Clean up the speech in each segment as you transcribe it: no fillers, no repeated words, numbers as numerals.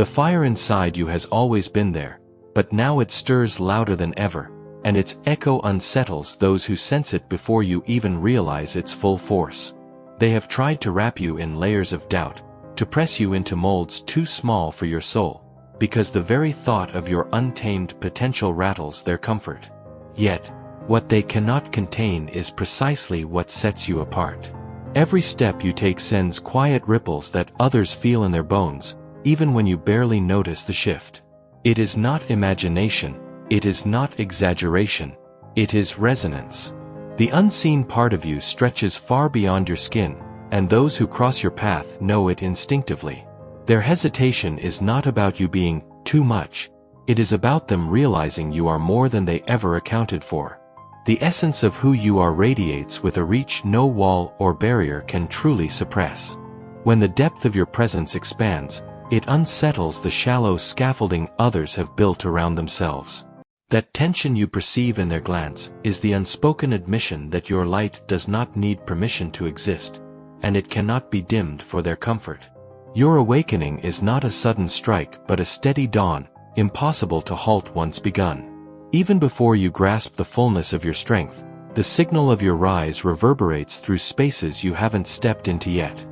The fire inside you has always been there, but now it stirs louder than ever, and its echo unsettles those who sense it before you even realize its full force. They have tried to wrap you in layers of doubt, to press you into molds too small for your soul, because the very thought of your untamed potential rattles their comfort. Yet, what they cannot contain is precisely what sets you apart. Every step you take sends quiet ripples that others feel in their bones, even when you barely notice the shift. It is not imagination, it is not exaggeration, it is resonance. The unseen part of you stretches far beyond your skin, and those who cross your path know it instinctively. Their hesitation is not about you being too much, it is about them realizing you are more than they ever accounted for. The essence of who you are radiates with a reach no wall or barrier can truly suppress. When the depth of your presence expands, it unsettles the shallow scaffolding others have built around themselves. That tension you perceive in their glance is the unspoken admission that your light does not need permission to exist, and it cannot be dimmed for their comfort. Your awakening is not a sudden strike but a steady dawn, impossible to halt once begun. Even before you grasp the fullness of your strength, the signal of your rise reverberates through spaces you haven't stepped into yet.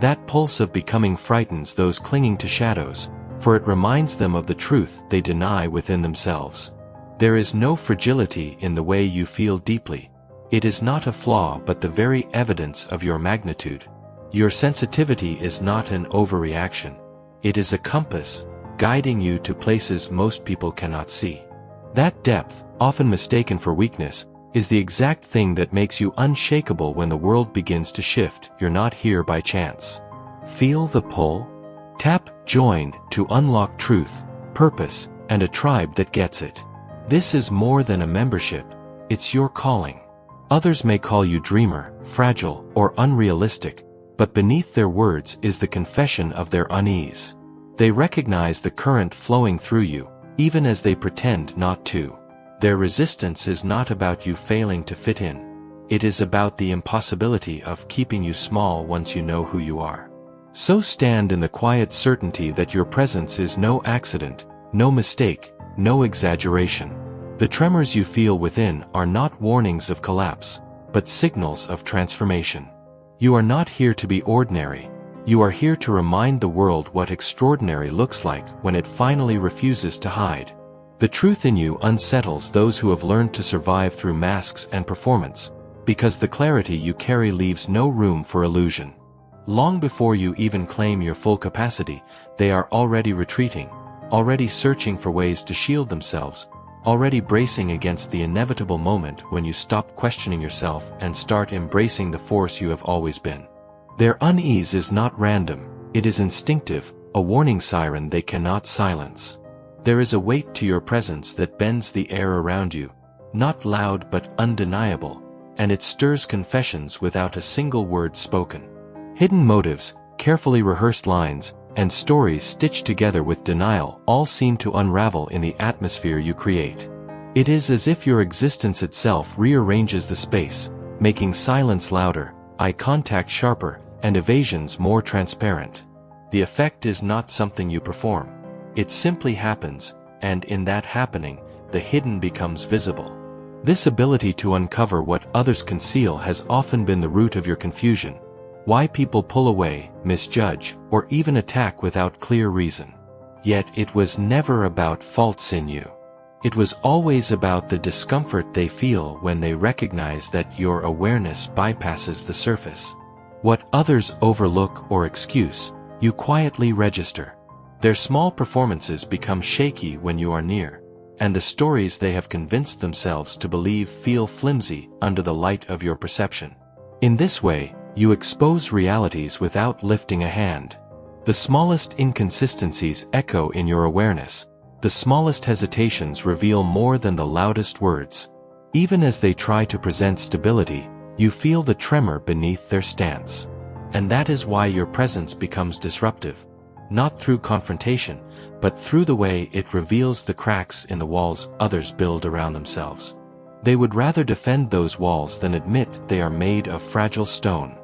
That pulse of becoming frightens those clinging to shadows, for it reminds them of the truth they deny within themselves. There is no fragility in the way you feel deeply. It is not a flaw but the very evidence of your magnitude. Your sensitivity is not an overreaction. It is a compass, guiding you to places most people cannot see. That depth, often mistaken for weakness, is the exact thing that makes you unshakable when the world begins to shift. You're not here by chance. Feel the pull? Tap join to unlock truth, purpose, and a tribe that gets it. This is more than a membership, it's your calling. Others may call you dreamer, fragile, or unrealistic, but beneath their words is the confession of their unease. They recognize the current flowing through you, even as they pretend not to. Their resistance is not about you failing to fit in. It is about the impossibility of keeping you small once you know who you are. So stand in the quiet certainty that your presence is no accident, no mistake, no exaggeration. The tremors you feel within are not warnings of collapse, but signals of transformation. You are not here to be ordinary. You are here to remind the world what extraordinary looks like when it finally refuses to hide. The truth in you unsettles those who have learned to survive through masks and performance, because the clarity you carry leaves no room for illusion. Long before you even claim your full capacity, they are already retreating, already searching for ways to shield themselves, already bracing against the inevitable moment when you stop questioning yourself and start embracing the force you have always been. Their unease is not random, it is instinctive, a warning siren they cannot silence. There is a weight to your presence that bends the air around you, not loud but undeniable, and it stirs confessions without a single word spoken. Hidden motives, carefully rehearsed lines, and stories stitched together with denial all seem to unravel in the atmosphere you create. It is as if your existence itself rearranges the space, making silence louder, eye contact sharper, and evasions more transparent. The effect is not something you perform. It simply happens, and in that happening, the hidden becomes visible. This ability to uncover what others conceal has often been the root of your confusion. Why people pull away, misjudge, or even attack without clear reason. Yet it was never about faults in you. It was always about the discomfort they feel when they recognize that your awareness bypasses the surface. What others overlook or excuse, you quietly register. Their small performances become shaky when you are near, and the stories they have convinced themselves to believe feel flimsy under the light of your perception. In this way, you expose realities without lifting a hand. The smallest inconsistencies echo in your awareness. The smallest hesitations reveal more than the loudest words. Even as they try to present stability, you feel the tremor beneath their stance. And that is why your presence becomes disruptive. Not through confrontation, but through the way it reveals the cracks in the walls others build around themselves. They would rather defend those walls than admit they are made of fragile stone.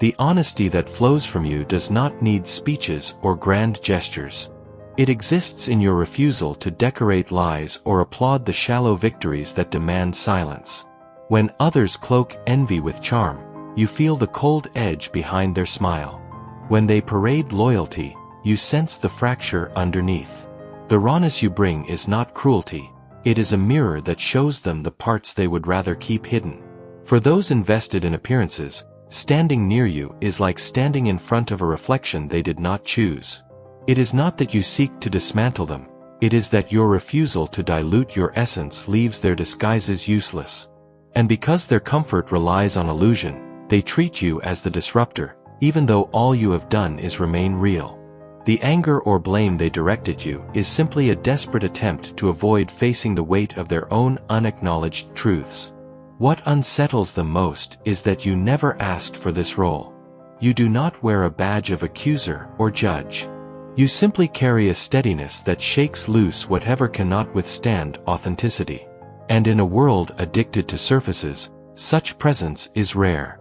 The honesty that flows from you does not need speeches or grand gestures. It exists in your refusal to decorate lies or applaud the shallow victories that demand silence. When others cloak envy with charm, you feel the cold edge behind their smile. When they parade loyalty, you sense the fracture underneath. The rawness you bring is not cruelty, it is a mirror that shows them the parts they would rather keep hidden. For those invested in appearances, standing near you is like standing in front of a reflection they did not choose. It is not that you seek to dismantle them, it is that your refusal to dilute your essence leaves their disguises useless. And because their comfort relies on illusion, they treat you as the disruptor, even though all you have done is remain real. The anger or blame they directed you is simply a desperate attempt to avoid facing the weight of their own unacknowledged truths. What unsettles them most is that you never asked for this role. You do not wear a badge of accuser or judge. You simply carry a steadiness that shakes loose whatever cannot withstand authenticity. And in a world addicted to surfaces, such presence is rare.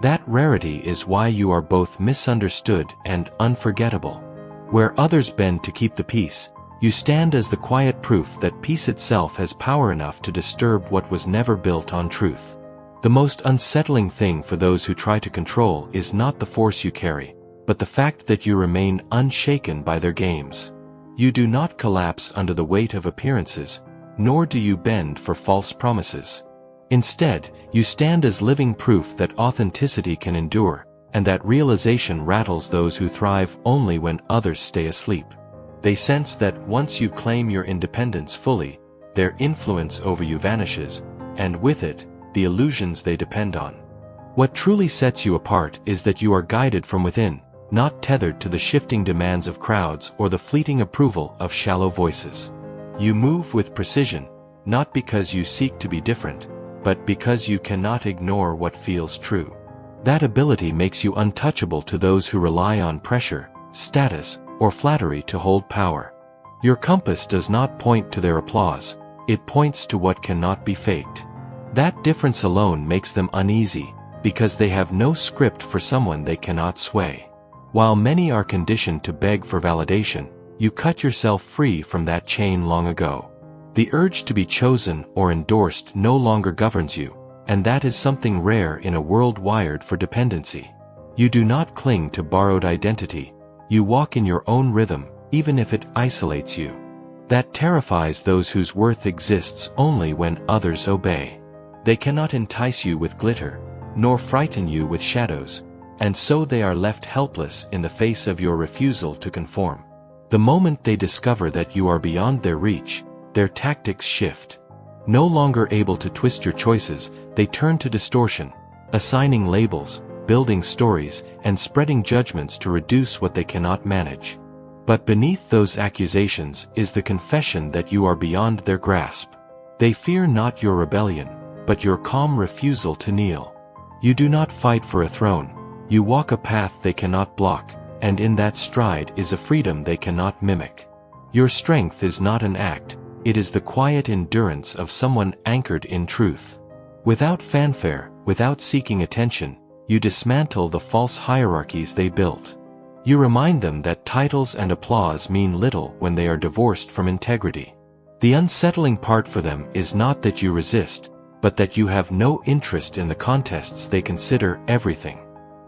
That rarity is why you are both misunderstood and unforgettable. Where others bend to keep the peace, you stand as the quiet proof that peace itself has power enough to disturb what was never built on truth. The most unsettling thing for those who try to control is not the force you carry, but the fact that you remain unshaken by their games. You do not collapse under the weight of appearances, nor do you bend for false promises. Instead, you stand as living proof that authenticity can endure, and that realization rattles those who thrive only when others stay asleep. They sense that once you claim your independence fully, their influence over you vanishes, and with it, the illusions they depend on. What truly sets you apart is that you are guided from within, not tethered to the shifting demands of crowds or the fleeting approval of shallow voices. You move with precision, not because you seek to be different, but because you cannot ignore what feels true. That ability makes you untouchable to those who rely on pressure, status, or flattery to hold power. Your compass does not point to their applause, it points to what cannot be faked. That difference alone makes them uneasy, because they have no script for someone they cannot sway. While many are conditioned to beg for validation, you cut yourself free from that chain long ago. The urge to be chosen or endorsed no longer governs you, and that is something rare in a world wired for dependency. You do not cling to borrowed identity, you walk in your own rhythm, even if it isolates you. That terrifies those whose worth exists only when others obey. They cannot entice you with glitter, nor frighten you with shadows, and so they are left helpless in the face of your refusal to conform. The moment they discover that you are beyond their reach, their tactics shift. No longer able to twist your choices, they turn to distortion, assigning labels, building stories, and spreading judgments to reduce what they cannot manage. But beneath those accusations is the confession that you are beyond their grasp. They fear not your rebellion, but your calm refusal to kneel. You do not fight for a throne, you walk a path they cannot block, and in that stride is a freedom they cannot mimic. Your strength is not an act, it is the quiet endurance of someone anchored in truth. Without fanfare, without seeking attention, you dismantle the false hierarchies they built. You remind them that titles and applause mean little when they are divorced from integrity. The unsettling part for them is not that you resist, but that you have no interest in the contests they consider everything.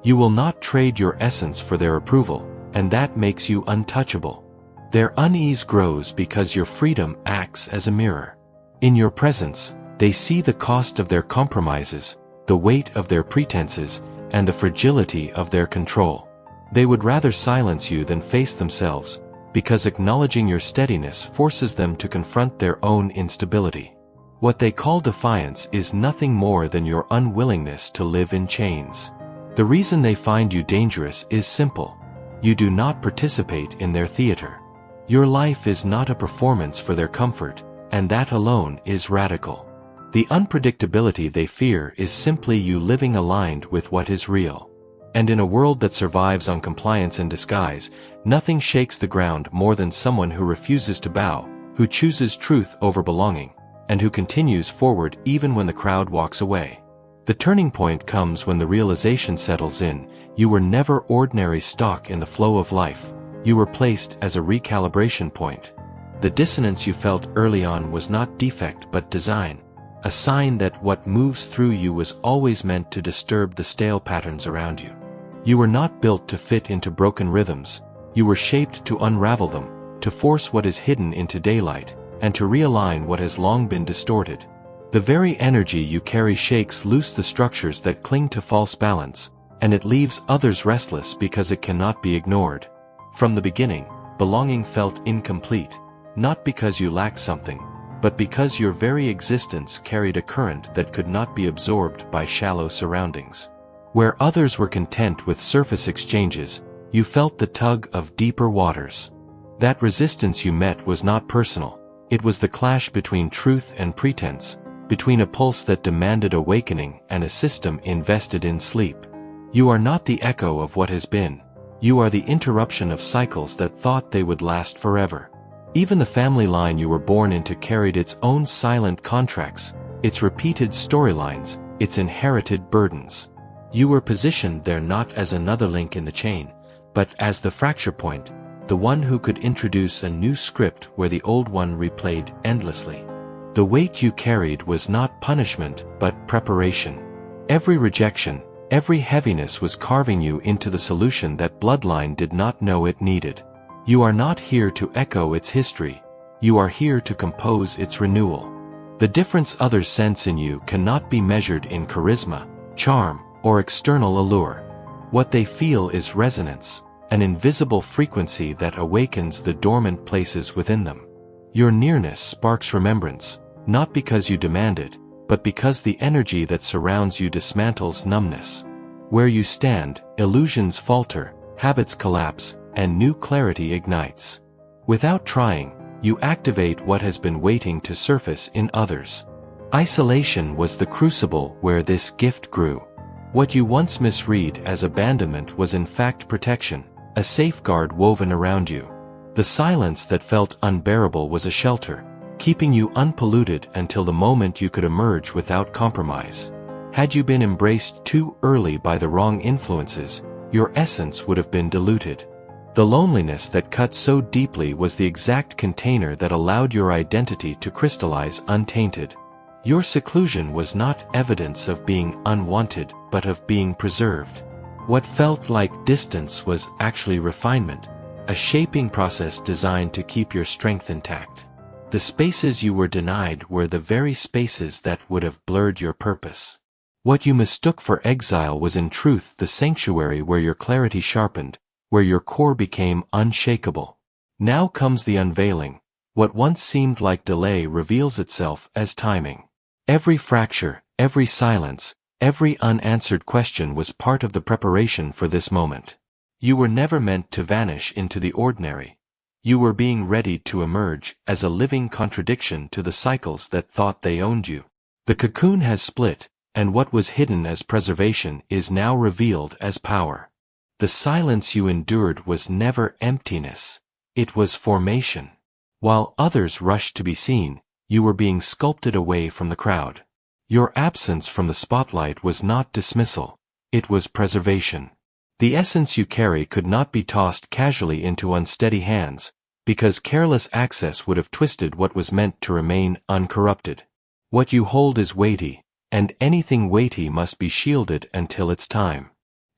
You will not trade your essence for their approval, and that makes you untouchable. Their unease grows because your freedom acts as a mirror. In your presence, they see the cost of their compromises, the weight of their pretenses, and the fragility of their control. They would rather silence you than face themselves, because acknowledging your steadiness forces them to confront their own instability. What they call defiance is nothing more than your unwillingness to live in chains. The reason they find you dangerous is simple. You do not participate in their theater. Your life is not a performance for their comfort, and that alone is radical. The unpredictability they fear is simply you living aligned with what is real. And in a world that survives on compliance and disguise, nothing shakes the ground more than someone who refuses to bow, who chooses truth over belonging, and who continues forward even when the crowd walks away. The turning point comes when the realization settles in, you were never ordinary stock in the flow of life. You were placed as a recalibration point. The dissonance you felt early on was not defect but design, a sign that what moves through you was always meant to disturb the stale patterns around you. You were not built to fit into broken rhythms, you were shaped to unravel them, to force what is hidden into daylight, and to realign what has long been distorted. The very energy you carry shakes loose the structures that cling to false balance, and it leaves others restless because it cannot be ignored. From the beginning, belonging felt incomplete, not because you lacked something, but because your very existence carried a current that could not be absorbed by shallow surroundings. Where others were content with surface exchanges, you felt the tug of deeper waters. That resistance you met was not personal, it was the clash between truth and pretense, between a pulse that demanded awakening and a system invested in sleep. You are not the echo of what has been, you are the interruption of cycles that thought they would last forever. Even the family line you were born into carried its own silent contracts, its repeated storylines, its inherited burdens. You were positioned there not as another link in the chain, but as the fracture point, the one who could introduce a new script where the old one replayed endlessly. The weight you carried was not punishment but preparation. Every rejection, every heaviness was carving you into the solution that bloodline did not know it needed. You are not here to echo its history, you are here to compose its renewal. The difference others sense in you cannot be measured in charisma, charm, or external allure. What they feel is resonance, an invisible frequency that awakens the dormant places within them. Your nearness sparks remembrance, not because you demand it, but because the energy that surrounds you dismantles numbness. Where you stand, illusions falter, habits collapse, and new clarity ignites. Without trying, you activate what has been waiting to surface in others. Isolation was the crucible where this gift grew. What you once misread as abandonment was in fact protection, a safeguard woven around you. The silence that felt unbearable was a shelter, keeping you unpolluted until the moment you could emerge without compromise. Had you been embraced too early by the wrong influences, your essence would have been diluted. The loneliness that cut so deeply was the exact container that allowed your identity to crystallize untainted. Your seclusion was not evidence of being unwanted, but of being preserved. What felt like distance was actually refinement, a shaping process designed to keep your strength intact. The spaces you were denied were the very spaces that would have blurred your purpose. What you mistook for exile was in truth the sanctuary where your clarity sharpened, where your core became unshakable. Now comes the unveiling. What once seemed like delay reveals itself as timing. Every fracture, every silence, every unanswered question was part of the preparation for this moment. You were never meant to vanish into the ordinary. You were being ready to emerge as a living contradiction to the cycles that thought they owned you. The cocoon has split, and what was hidden as preservation is now revealed as power. The silence you endured was never emptiness, it was formation. While others rushed to be seen, you were being sculpted away from the crowd. Your absence from the spotlight was not dismissal, it was preservation. The essence you carry could not be tossed casually into unsteady hands, because careless access would have twisted what was meant to remain uncorrupted. What you hold is weighty, and anything weighty must be shielded until its time.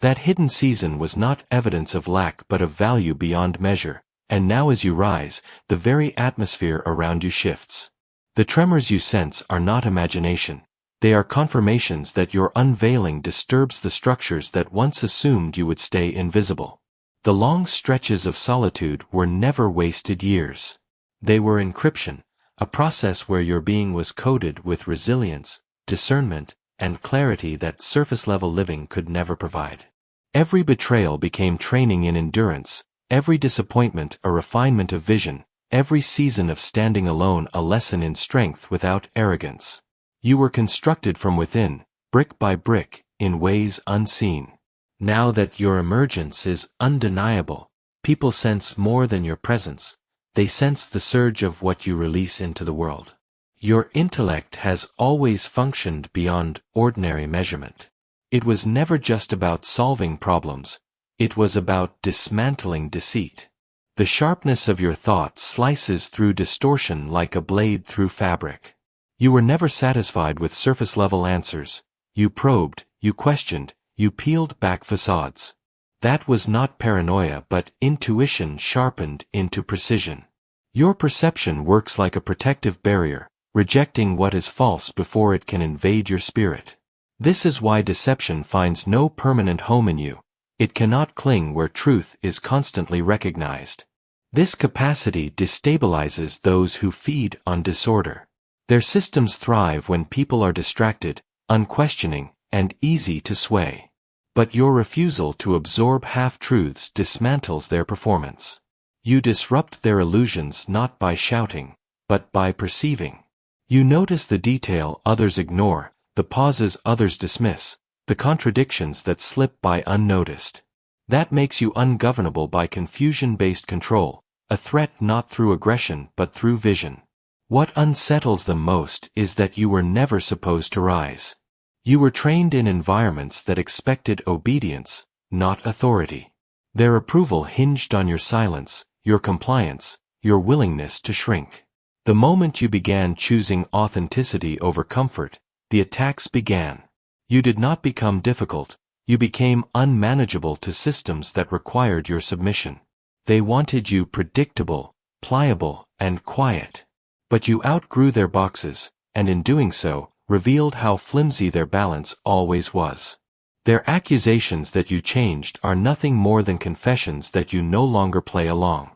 That hidden season was not evidence of lack but of value beyond measure, and now as you rise, the very atmosphere around you shifts. The tremors you sense are not imagination. They are confirmations that your unveiling disturbs the structures that once assumed you would stay invisible. The long stretches of solitude were never wasted years. They were encryption, a process where your being was coded with resilience, discernment, and clarity that surface-level living could never provide. Every betrayal became training in endurance, every disappointment a refinement of vision, every season of standing alone a lesson in strength without arrogance. You were constructed from within, brick by brick, in ways unseen. Now that your emergence is undeniable, people sense more than your presence. They sense the surge of what you release into the world. Your intellect has always functioned beyond ordinary measurement. It was never just about solving problems, it was about dismantling deceit. The sharpness of your thought slices through distortion like a blade through fabric. You were never satisfied with surface-level answers. You probed, you questioned, you peeled back facades. That was not paranoia but intuition sharpened into precision. Your perception works like a protective barrier, rejecting what is false before it can invade your spirit. This is why deception finds no permanent home in you. It cannot cling where truth is constantly recognized. This capacity destabilizes those who feed on disorder. Their systems thrive when people are distracted, unquestioning, and easy to sway. But your refusal to absorb half-truths dismantles their performance. You disrupt their illusions not by shouting, but by perceiving. You notice the detail others ignore, the pauses others dismiss, the contradictions that slip by unnoticed. That makes you ungovernable by confusion-based control, a threat not through aggression but through vision. What unsettles them most is that you were never supposed to rise. You were trained in environments that expected obedience, not authority. Their approval hinged on your silence, your compliance, your willingness to shrink. The moment you began choosing authenticity over comfort, the attacks began. You did not become difficult, you became unmanageable to systems that required your submission. They wanted you predictable, pliable, and quiet. But you outgrew their boxes, and in doing so, revealed how flimsy their balance always was. Their accusations that you changed are nothing more than confessions that you no longer play along.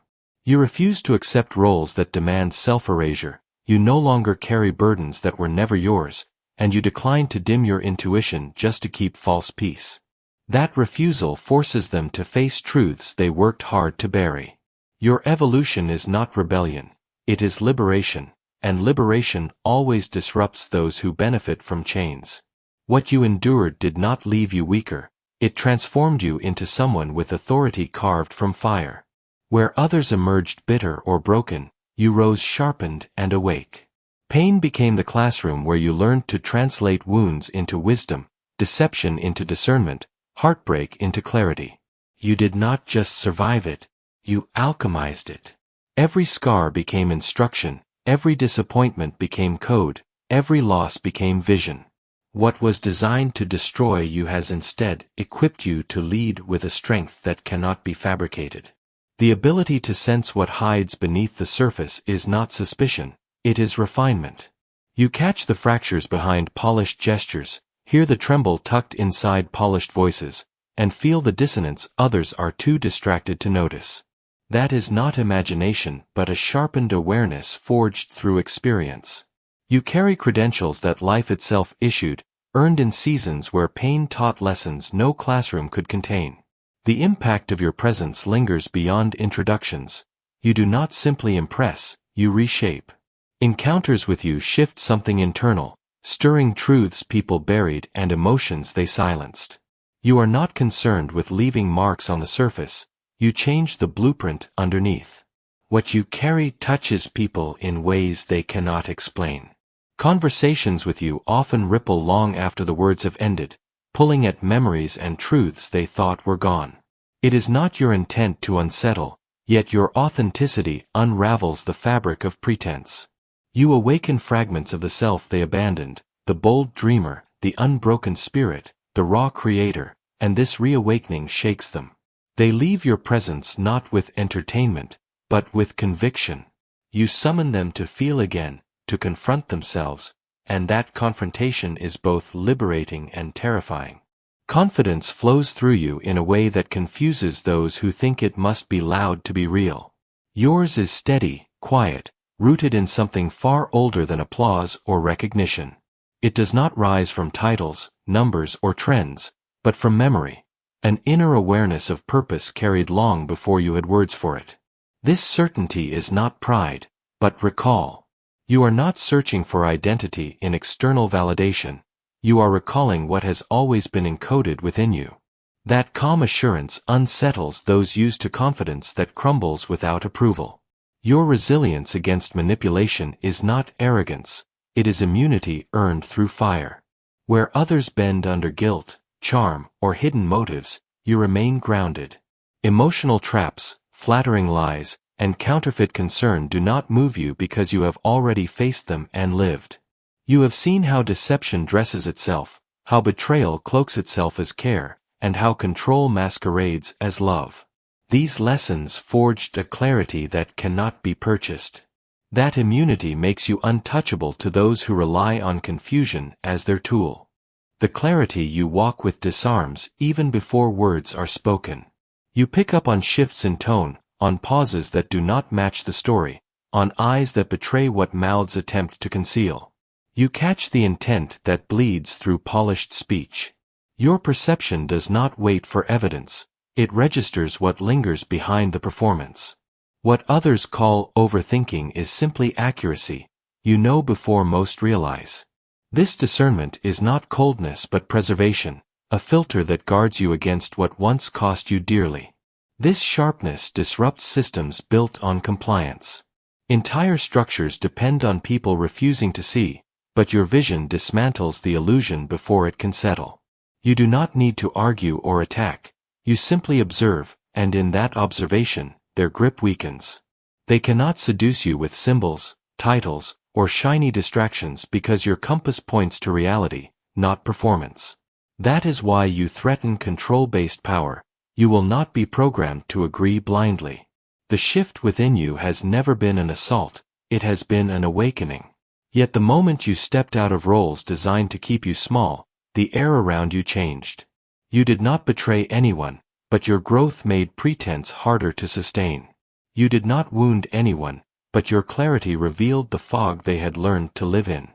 You refuse to accept roles that demand self-erasure, you no longer carry burdens that were never yours, and you decline to dim your intuition just to keep false peace. That refusal forces them to face truths they worked hard to bury. Your evolution is not rebellion, it is liberation, and liberation always disrupts those who benefit from chains. What you endured did not leave you weaker, it transformed you into someone with authority carved from fire. Where others emerged bitter or broken, you rose sharpened and awake. Pain became the classroom where you learned to translate wounds into wisdom, deception into discernment, heartbreak into clarity. You did not just survive it, you alchemized it. Every scar became instruction, every disappointment became code, every loss became vision. What was designed to destroy you has instead equipped you to lead with a strength that cannot be fabricated. The ability to sense what hides beneath the surface is not suspicion, it is refinement. You catch the fractures behind polished gestures, hear the tremble tucked inside polished voices, and feel the dissonance others are too distracted to notice. That is not imagination but a sharpened awareness forged through experience. You carry credentials that life itself issued, earned in seasons where pain taught lessons no classroom could contain. The impact of your presence lingers beyond introductions. You do not simply impress, you reshape. Encounters with you shift something internal, stirring truths people buried and emotions they silenced. You are not concerned with leaving marks on the surface, you change the blueprint underneath. What you carry touches people in ways they cannot explain. Conversations with you often ripple long after the words have ended, pulling at memories and truths they thought were gone. It is not your intent to unsettle, yet your authenticity unravels the fabric of pretense. You awaken fragments of the self they abandoned, the bold dreamer, the unbroken spirit, the raw creator, and this reawakening shakes them. They leave your presence not with entertainment, but with conviction. You summon them to feel again, to confront themselves, and that confrontation is both liberating and terrifying. Confidence flows through you in a way that confuses those who think it must be loud to be real. Yours is steady, quiet, rooted in something far older than applause or recognition. It does not rise from titles, numbers, or trends, but from memory, an inner awareness of purpose carried long before you had words for it. This certainty is not pride, but recall. You are not searching for identity in external validation, you are recalling what has always been encoded within you. That calm assurance unsettles those used to confidence that crumbles without approval. Your resilience against manipulation is not arrogance, it is immunity earned through fire. Where others bend under guilt, charm, or hidden motives, you remain grounded. Emotional traps, flattering lies, and counterfeit concern do not move you because you have already faced them and lived. You have seen how deception dresses itself, how betrayal cloaks itself as care, and how control masquerades as love. These lessons forged a clarity that cannot be purchased. That immunity makes you untouchable to those who rely on confusion as their tool. The clarity you walk with disarms even before words are spoken. You pick up on shifts in tone, on pauses that do not match the story, on eyes that betray what mouths attempt to conceal. You catch the intent that bleeds through polished speech. Your perception does not wait for evidence, it registers what lingers behind the performance. What others call overthinking is simply accuracy, you know before most realize. This discernment is not coldness but preservation, a filter that guards you against what once cost you dearly. This sharpness disrupts systems built on compliance. Entire structures depend on people refusing to see, but your vision dismantles the illusion before it can settle. You do not need to argue or attack, you simply observe, and in that observation, their grip weakens. They cannot seduce you with symbols, titles, or shiny distractions because your compass points to reality, not performance. That is why you threaten control-based power. You will not be programmed to agree blindly. The shift within you has never been an assault, it has been an awakening. Yet the moment you stepped out of roles designed to keep you small, the air around you changed. You did not betray anyone, but your growth made pretense harder to sustain. You did not wound anyone, but your clarity revealed the fog they had learned to live in.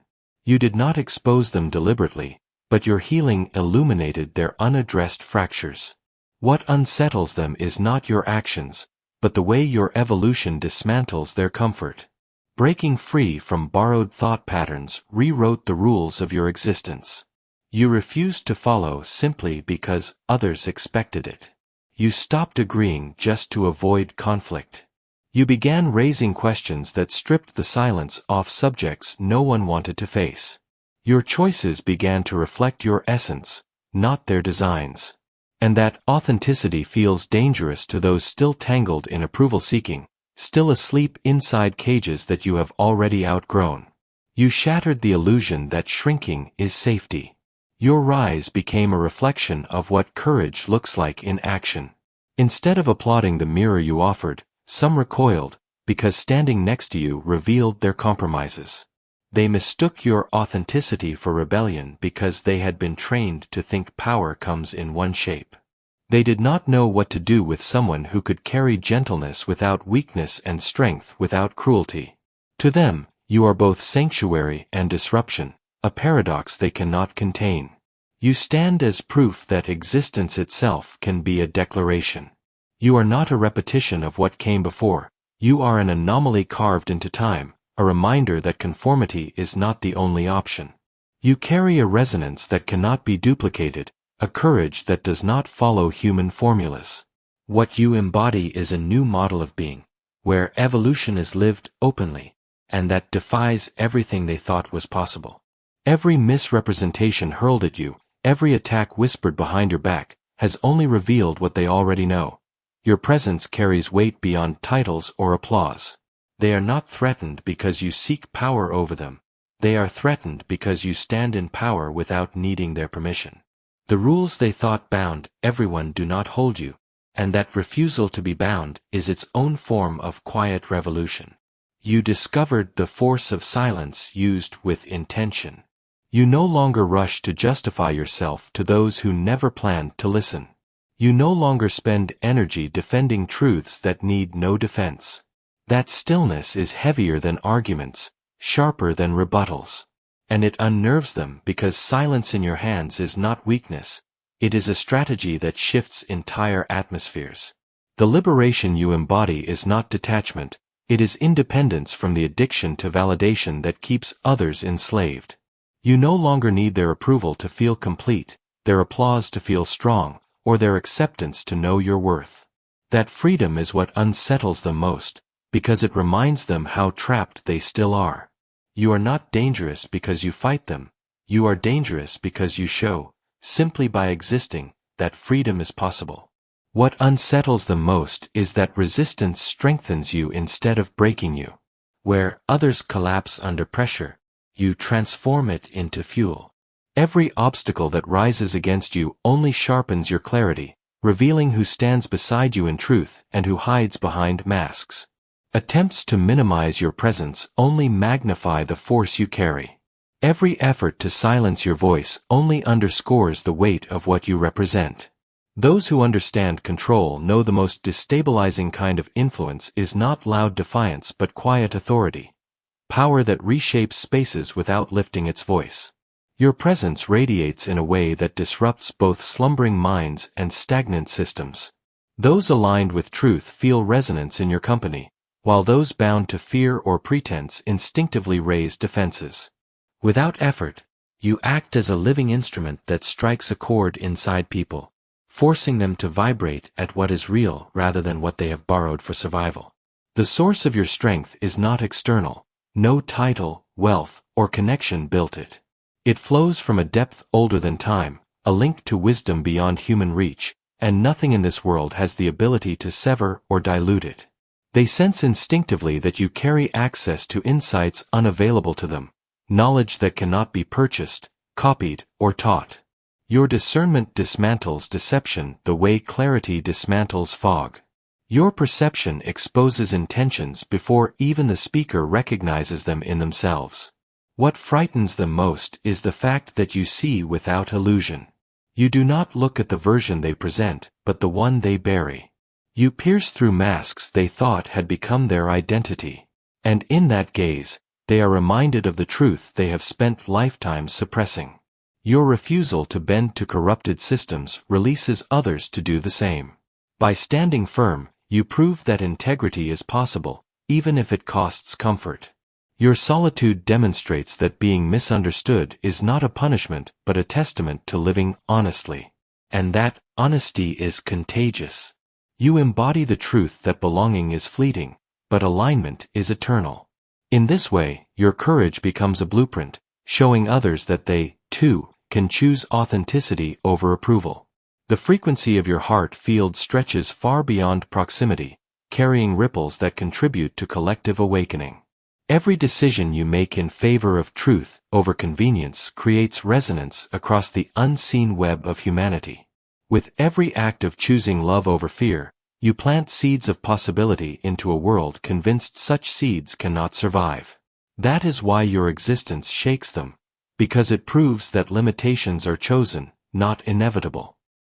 You did not expose them deliberately, but your healing illuminated their unaddressed fractures. What unsettles them is not your actions, but the way your evolution dismantles their comfort. Breaking free from borrowed thought patterns rewrote the rules of your existence. You refused to follow simply because others expected it. You stopped agreeing just to avoid conflict. You began raising questions that stripped the silence off subjects no one wanted to face. Your choices began to reflect your essence, not their designs. And that authenticity feels dangerous to those still tangled in approval-seeking, still asleep inside cages that you have already outgrown. You shattered the illusion that shrinking is safety. Your rise became a reflection of what courage looks like in action. Instead of applauding the mirror you offered, some recoiled, because standing next to you revealed their compromises. They mistook your authenticity for rebellion because they had been trained to think power comes in one shape. They did not know what to do with someone who could carry gentleness without weakness and strength without cruelty. To them, you are both sanctuary and disruption, a paradox they cannot contain. You stand as proof that existence itself can be a declaration. You are not a repetition of what came before, you are an anomaly carved into time, a reminder that conformity is not the only option. You carry a resonance that cannot be duplicated, a courage that does not follow human formulas. What you embody is a new model of being, where evolution is lived openly, and that defies everything they thought was possible. Every misrepresentation hurled at you, every attack whispered behind your back, has only revealed what they already know. Your presence carries weight beyond titles or applause. They are not threatened because you seek power over them. They are threatened because you stand in power without needing their permission. The rules they thought bound everyone do not hold you, and that refusal to be bound is its own form of quiet revolution. You discovered the force of silence used with intention. You no longer rush to justify yourself to those who never planned to listen. You no longer spend energy defending truths that need no defense. That stillness is heavier than arguments, sharper than rebuttals. And it unnerves them because silence in your hands is not weakness, it is a strategy that shifts entire atmospheres. The liberation you embody is not detachment, it is independence from the addiction to validation that keeps others enslaved. You no longer need their approval to feel complete, their applause to feel strong, or their acceptance to know your worth. That freedom is what unsettles them most, because it reminds them how trapped they still are. You are not dangerous because you fight them, you are dangerous because you show, simply by existing, that freedom is possible. What unsettles them most is that resistance strengthens you instead of breaking you. Where others collapse under pressure, you transform it into fuel. Every obstacle that rises against you only sharpens your clarity, revealing who stands beside you in truth and who hides behind masks. Attempts to minimize your presence only magnify the force you carry. Every effort to silence your voice only underscores the weight of what you represent. Those who understand control know the most destabilizing kind of influence is not loud defiance but quiet authority. Power that reshapes spaces without lifting its voice. Your presence radiates in a way that disrupts both slumbering minds and stagnant systems. Those aligned with truth feel resonance in your company, while those bound to fear or pretense instinctively raise defenses. Without effort, you act as a living instrument that strikes a chord inside people, forcing them to vibrate at what is real rather than what they have borrowed for survival. The source of your strength is not external. No title, wealth, or connection built it. It flows from a depth older than time, a link to wisdom beyond human reach, and nothing in this world has the ability to sever or dilute it. They sense instinctively that you carry access to insights unavailable to them, knowledge that cannot be purchased, copied, or taught. Your discernment dismantles deception the way clarity dismantles fog. Your perception exposes intentions before even the speaker recognizes them in themselves. What frightens them most is the fact that you see without illusion. You do not look at the version they present, but the one they bury. You pierce through masks they thought had become their identity. And in that gaze, they are reminded of the truth they have spent lifetimes suppressing. Your refusal to bend to corrupted systems releases others to do the same. By standing firm, you prove that integrity is possible, even if it costs comfort. Your solitude demonstrates that being misunderstood is not a punishment but a testament to living honestly. And that honesty is contagious. You embody the truth that belonging is fleeting, but alignment is eternal. In this way, your courage becomes a blueprint, showing others that they, too, can choose authenticity over approval. The frequency of your heart field stretches far beyond proximity, carrying ripples that contribute to collective awakening. Every decision you make in favor of truth over convenience creates resonance across the unseen web of humanity. With every act of choosing love over fear, you plant seeds of possibility into a world convinced such seeds cannot survive. That is why your existence shakes them, because it proves that limitations are chosen, not inevitable.